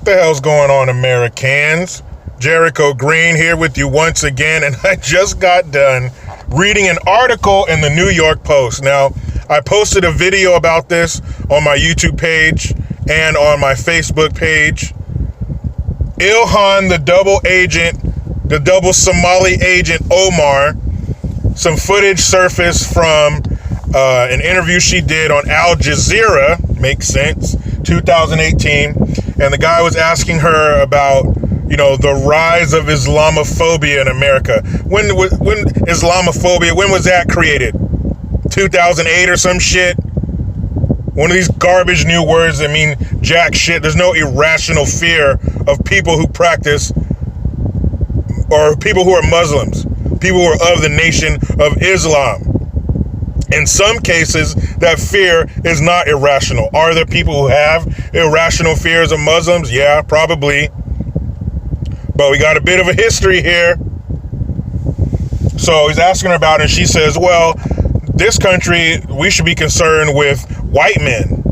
What the hell's going on, Americans? Jericho Green here with you once again, and I just got done reading an article in the New York Post. Now, I posted a video about this on my YouTube page and on my Facebook page. Ilhan, the double Somali agent Omar, some footage surfaced from an interview she did on Al Jazeera, makes sense, 2018, and the guy was asking her about, the rise of Islamophobia in America. When Islamophobia, when was that created? 2008 or some shit? One of these garbage new words that mean jack shit. There's no irrational fear of people who practice, or people who are Muslims, people who are of the nation of Islam. In some cases, that fear is not irrational. Are there people who have irrational fears of Muslims? Yeah, probably. But we got a bit of a history here. So he's asking her about it, and she says, well, this country, we should be concerned with white men.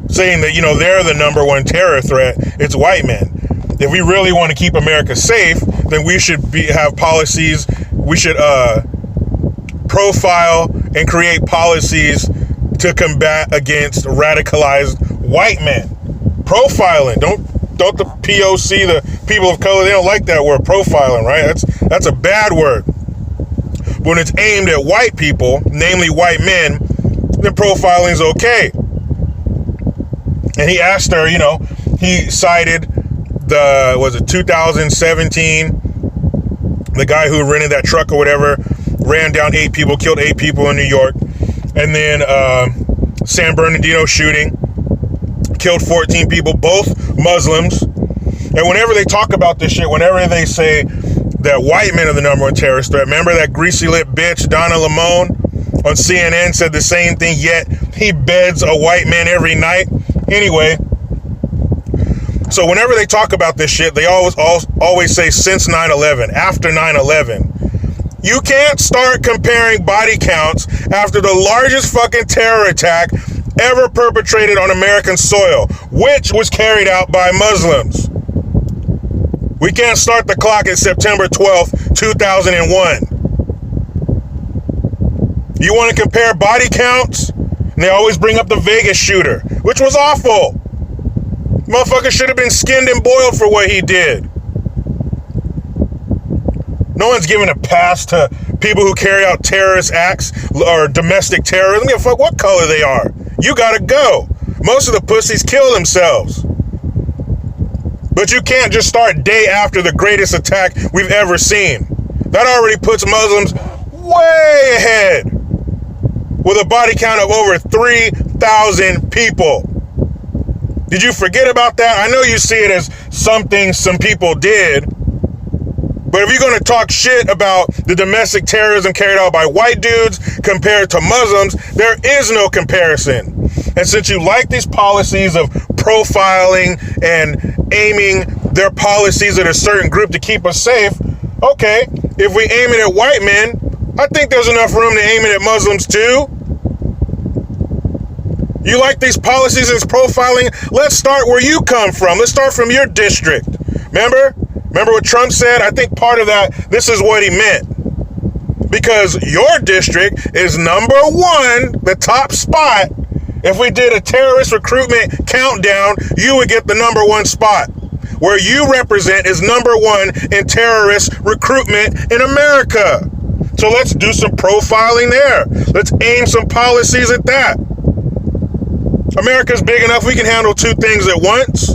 Saying that, they're the number one terror threat. It's white men. If we really want to keep America safe, then we should have policies. We should profile and create policies to combat against radicalized white men. Profiling. Don't the POC, the people of color, they don't like that word, profiling, right? That's a bad word. When it's aimed at white people, namely white men, then profiling is okay. And he asked her, he cited 2017, the guy who rented that truck or whatever, ran down 8 people, killed 8 people in New York. And then San Bernardino shooting, killed 14 people, both Muslims. And whenever they talk about this shit, whenever they say that white men are the number one terrorist threat, remember that greasy lip bitch, Donna Lamone, on CNN said the same thing, yet he beds a white man every night. Anyway, so whenever they talk about this shit, they always say since 9/11, after 9/11. You can't start comparing body counts after the largest fucking terror attack ever perpetrated on American soil, which was carried out by Muslims. We can't start the clock at September 12th, 2001. You want to compare body counts? And they always bring up the Vegas shooter, which was awful. Motherfucker should have been skinned and boiled for what he did. No one's giving a pass to people who carry out terrorist acts or domestic terrorism. Give a fuck what color they are. You gotta go. Most of the pussies kill themselves. But you can't just start day after the greatest attack we've ever seen. That already puts Muslims way ahead with a body count of over 3,000 people. Did you forget about that? I know you see it as something some people did. But if you're going to talk shit about the domestic terrorism carried out by white dudes compared to Muslims, there is no comparison. And since you like these policies of profiling and aiming their policies at a certain group to keep us safe, okay, if we aim it at white men, I think there's enough room to aim it at Muslims too. You like these policies and this profiling? Let's start where you come from. Let's start from your district. Remember what Trump said? I think part of that, this is what he meant. Because your district is number one, the top spot. If we did a terrorist recruitment countdown, you would get the number one spot. Where you represent is number one in terrorist recruitment in America. So let's do some profiling there. Let's aim some policies at that. America's big enough, we can handle 2 things at once.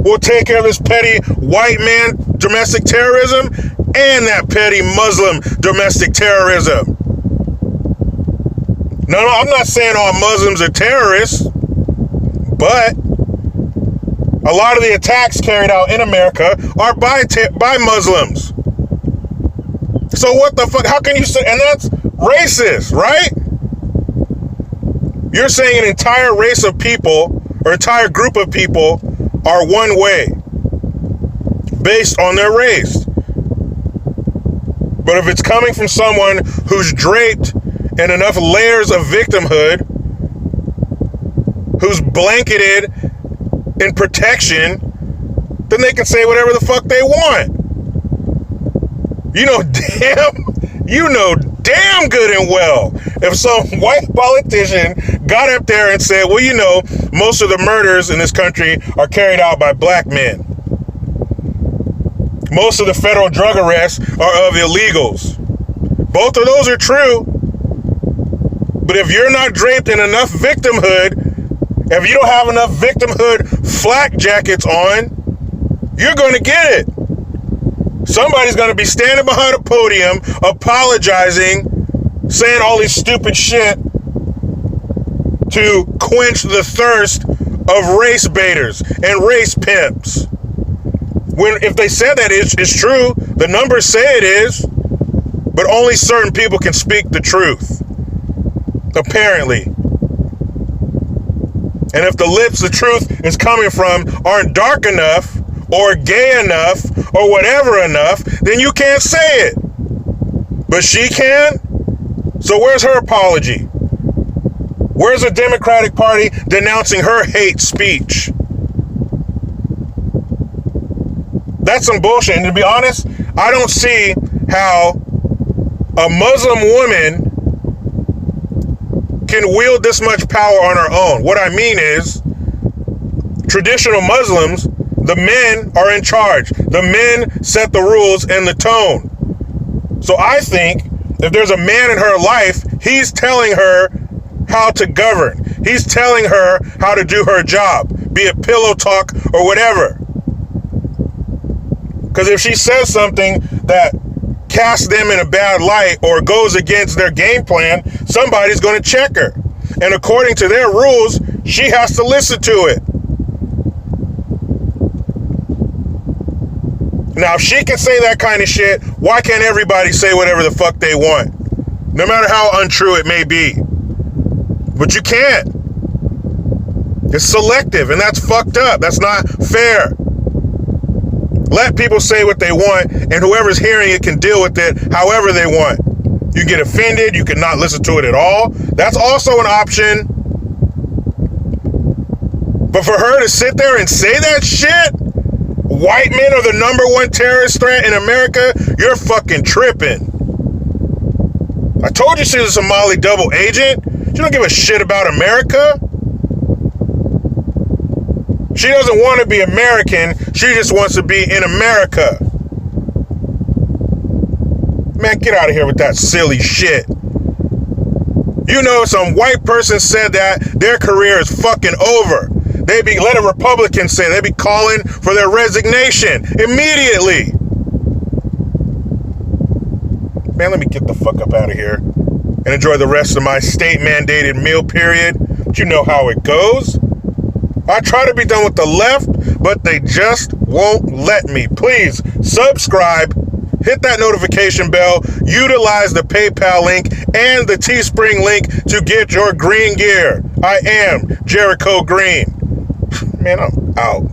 We'll take care of this petty white man domestic terrorism and that petty Muslim domestic terrorism. No, I'm not saying all Muslims are terrorists, but a lot of the attacks carried out in America are by Muslims. So what the fuck? How can you say? And that's racist, right? You're saying an entire race of people or entire group of people are one way based on their race. But if it's coming from someone who's draped in enough layers of victimhood, who's blanketed in protection, then they can say whatever the fuck they want. You know damn good and well if some white politician got up there and said, well, you know, most of the murders in this country are carried out by black men. Most of the federal drug arrests are of illegals. Both of those are true. But if you're not draped in enough victimhood, if you don't have enough victimhood flak jackets on, you're going to get it. Somebody's going to be standing behind a podium, apologizing, saying all this stupid shit to quench the thirst of race baiters and race pimps. When if they said that it's true, the numbers say it is, but only certain people can speak the truth, apparently. And if the lips the truth is coming from aren't dark enough or gay enough or whatever enough, then you can't say it. But she can? So where's her apology? Where's the Democratic Party denouncing her hate speech? That's some bullshit. And to be honest, I don't see how a Muslim woman can wield this much power on her own. What I mean is, traditional Muslims, the men are in charge. The men set the rules and the tone. So I think if there's a man in her life, he's telling her how to govern. He's telling her how to do her job, be it pillow talk or whatever. Because if she says something that casts them in a bad light or goes against their game plan, somebody's going to check her. And according to their rules, she has to listen to it. Now, if she can say that kind of shit, why can't everybody say whatever the fuck they want? No matter how untrue it may be. But you can't. It's selective, and that's fucked up. That's not fair. Let people say what they want, and whoever's hearing it can deal with it however they want. You get offended, you can not listen to it at all. That's also an option. But for her to sit there and say that shit, white men are the #1 terrorist threat in America, you're fucking tripping. I told you she was a Somali double agent. She don't give a shit about America. She doesn't want to be American. She just wants to be in America. Man, get out of here with that silly shit. You know, some white person said that, their career is fucking over. Let a Republican say, they'd be calling for their resignation immediately. Man, let me get the fuck up out of here and enjoy the rest of my state-mandated meal period. But you know how it goes. I try to be done with the left, but they just won't let me. Please subscribe, hit that notification bell, utilize the PayPal link and the Teespring link to get your green gear. I am Jericho Green. Man, I'm out.